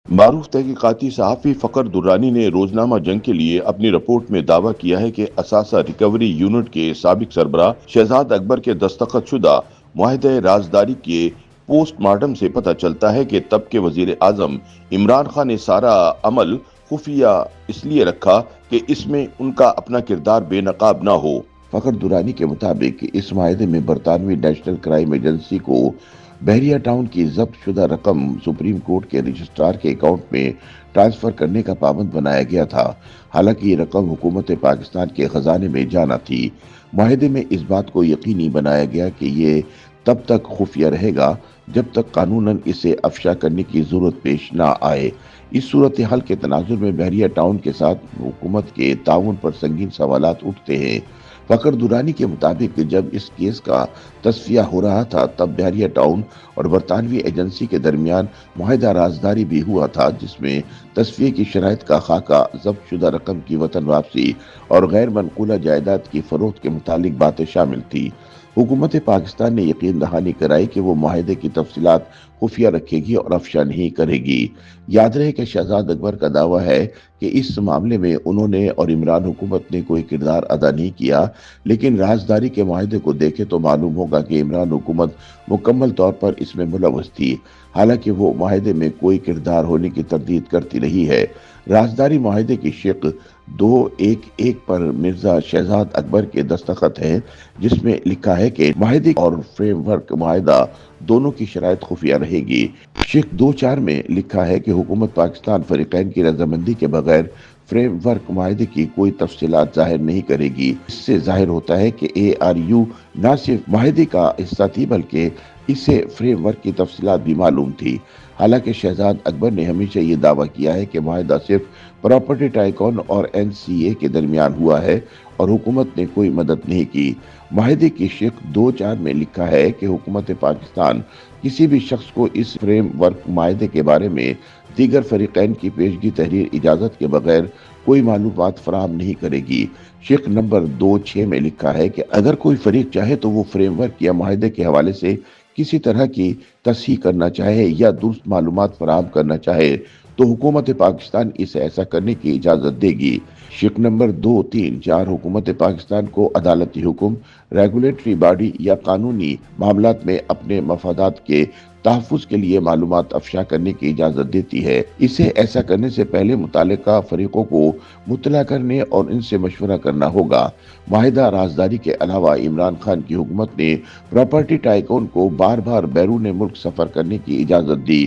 معروف تحقیقاتی صحافی فخر درانی نے روزنامہ جنگ کے لیے اپنی رپورٹ میں دعویٰ کیا ہے کہ اثاثہ ریکوری یونٹ کے سابق سربراہ شہزاد اکبر کے دستخط شدہ معاہدہ رازداری کے پوسٹ مارٹم سے پتہ چلتا ہے کہ تب کے وزیر اعظم عمران خان نے سارا عمل خفیہ اس لیے رکھا کہ اس میں ان کا اپنا کردار بے نقاب نہ ہو۔ فخر درانی کے مطابق اس معاہدے میں برطانوی نیشنل کرائم ایجنسی کو بحریہ ٹاؤن کی ضبط شدہ رقم سپریم کورٹ کے رجسٹرار کے اکاؤنٹ میں ٹرانسفر کرنے کا پابند بنایا گیا تھا، حالانکہ یہ رقم حکومت پاکستان کے خزانے میں جانا تھی۔ معاہدے میں اس بات کو یقینی بنایا گیا کہ یہ تب تک خفیہ رہے گا جب تک قانوناً اسے افشا کرنے کی ضرورت پیش نہ آئے۔ اس صورتحال کے تناظر میں بحریہ ٹاؤن کے ساتھ حکومت کے تعاون پر سنگین سوالات اٹھتے ہیں۔ فخر درانی کے مطابق جب اس کیس کا تصفیہ ہو رہا تھا تب بحریہ ٹاؤن اور برطانوی ایجنسی کے درمیان معاہدہ رازداری بھی ہوا تھا، جس میں تصفیے کی شرائط کا خاکہ، ضبط شدہ رقم کی وطن واپسی اور غیر منقولہ جائیداد کی فروخت کے متعلق باتیں شامل تھی۔ حکومت پاکستان نے یقین دہانی کرائی کہ وہ معاہدے کی تفصیلات خفیہ رکھے گی اور افشا نہیں کرے گی۔ یاد رہے کہ شہزاد اکبر کا دعویٰ ہے کہ اس معاملے میں انہوں نے اور عمران حکومت نے کوئی کردار ادا نہیں کیا، لیکن رازداری کے معاہدے کو دیکھے تو معلوم ہوگا کہ عمران حکومت مکمل طور پر اس میں ملوث تھی، حالانکہ وہ معاہدے میں کوئی کردار ہونے کی تردید کرتی رہی ہے۔ رازداری معاہدے کی شق 2.1.1 پر مرزا شہزاد اکبر کے دستخط ہیں، جس میں لکھا ہے کہ معاہدے اور فریم ورک معاہدہ دونوں کی شرائط خفیہ رہے گی۔ شق 2.4 میں لکھا ہے کہ حکومت پاکستان فریقین کی رضامندی کے بغیر فریم ورک معاہدے کی کوئی تفصیلات ظاہر نہیں کرے گی۔ اس سے ظاہر ہوتا ہے کہ ARU نہ صرف معاہدے کا حصہ تھی بلکہ اسے فریم ورک کی تفصیلات بھی معلوم تھی۔ حالانکہ شہزاد اکبر نے ہمیشہ یہ دعویٰ کیا ہے کہ معاہدہ صرف پراپرٹی ٹائکون اور NCA کے درمیان ہوا ہے اور حکومت نے کوئی مدد نہیں کی۔ معاہدے کی شق 2.4 میں لکھا ہے کہ حکومت پاکستان کسی بھی شخص کو اس فریم ورک معاہدے کے بارے میں دیگر فریقین کی پیشگی تحریر اجازت کے بغیر کوئی معلومات فراہم نہیں کرے گی۔ شق نمبر 2.6 میں لکھا ہے کہ اگر کوئی فریق چاہے تو وہ فریم ورک یا معاہدے کے حوالے سے کسی طرح کی تصحیح کرنا چاہے یا درست معلومات فراہم کرنا چاہے تو حکومت پاکستان اسے ایسا کرنے کی اجازت دے گی۔ شق نمبر 2، 3، 4 حکومت پاکستان کو عدالتی حکم، ریگولیٹری باڈی یا قانونی معاملات میں اپنے مفادات کے تحفظ کے لیے معلومات افشا کرنے کی اجازت دیتی ہے۔ اسے ایسا کرنے سے پہلے متعلقہ فریقوں کو مطلع کرنے اور ان سے مشورہ کرنا ہوگا۔ معاہدہ رازداری کے علاوہ عمران خان کی حکومت نے پراپرٹی ٹائکون کو بار بار بیرون ملک سفر کرنے کی اجازت دی۔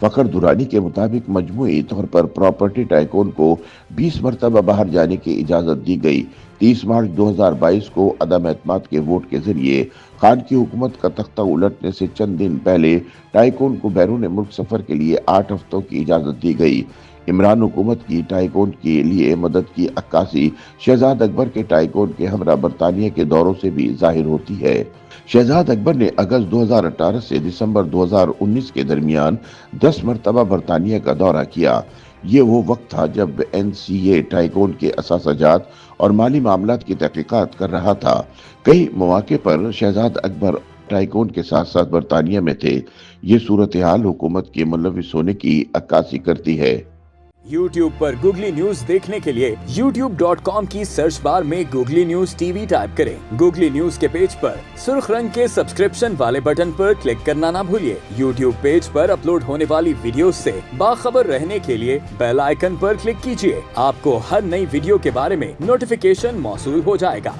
فخر درانی کے مطابق مجموعی طور پر پراپرٹی ٹائکون کو 20 مرتبہ باہر جانے کی اجازت دی گئی۔ 30 مارچ 2022 کو عدم اعتماد کے ووٹ کے ذریعے خان کی حکومت کا تختہ الٹنے سے چند دن پہلے ٹائکون کو بیرون ملک سفر کے لیے 8 ہفتوں کی اجازت دی گئی۔ عمران حکومت کی ٹائکون کے لیے مدد کی عکاسی شہزاد اکبر کے ٹائکون کے ہمراہ برطانیہ کے دوروں سے بھی ظاہر ہوتی ہے۔ شہزاد اکبر نے اگست 2018 سے دسمبر 2019 کے درمیان 10 مرتبہ برطانیہ کا دورہ کیا۔ یہ وہ وقت تھا جب NCA ٹائکون کے اثاثہ جات اور مالی معاملات کی تحقیقات کر رہا تھا۔ کئی مواقع پر شہزاد اکبر ٹائکون کے ساتھ ساتھ برطانیہ میں تھے۔ یہ صورتحال حکومت کے ملوث ہونے کی عکاسی کرتی ہے۔ YouTube پر گوگلی نیوز دیکھنے کے لیے youtube.com کی سرچ بار میں گوگلی نیوز TV ٹائپ کریں۔ گوگلی نیوز کے پیج پر سرخ رنگ کے سبسکرپشن والے بٹن پر کلک کرنا نہ بھولیے۔ YouTube پیج پر اپلوڈ ہونے والی ویڈیوز سے باخبر رہنے کے لیے بیل آئیکن پر کلک کیجیے۔ آپ کو ہر نئی ویڈیو کے بارے میں نوٹیفیکیشن موصول ہو جائے گا۔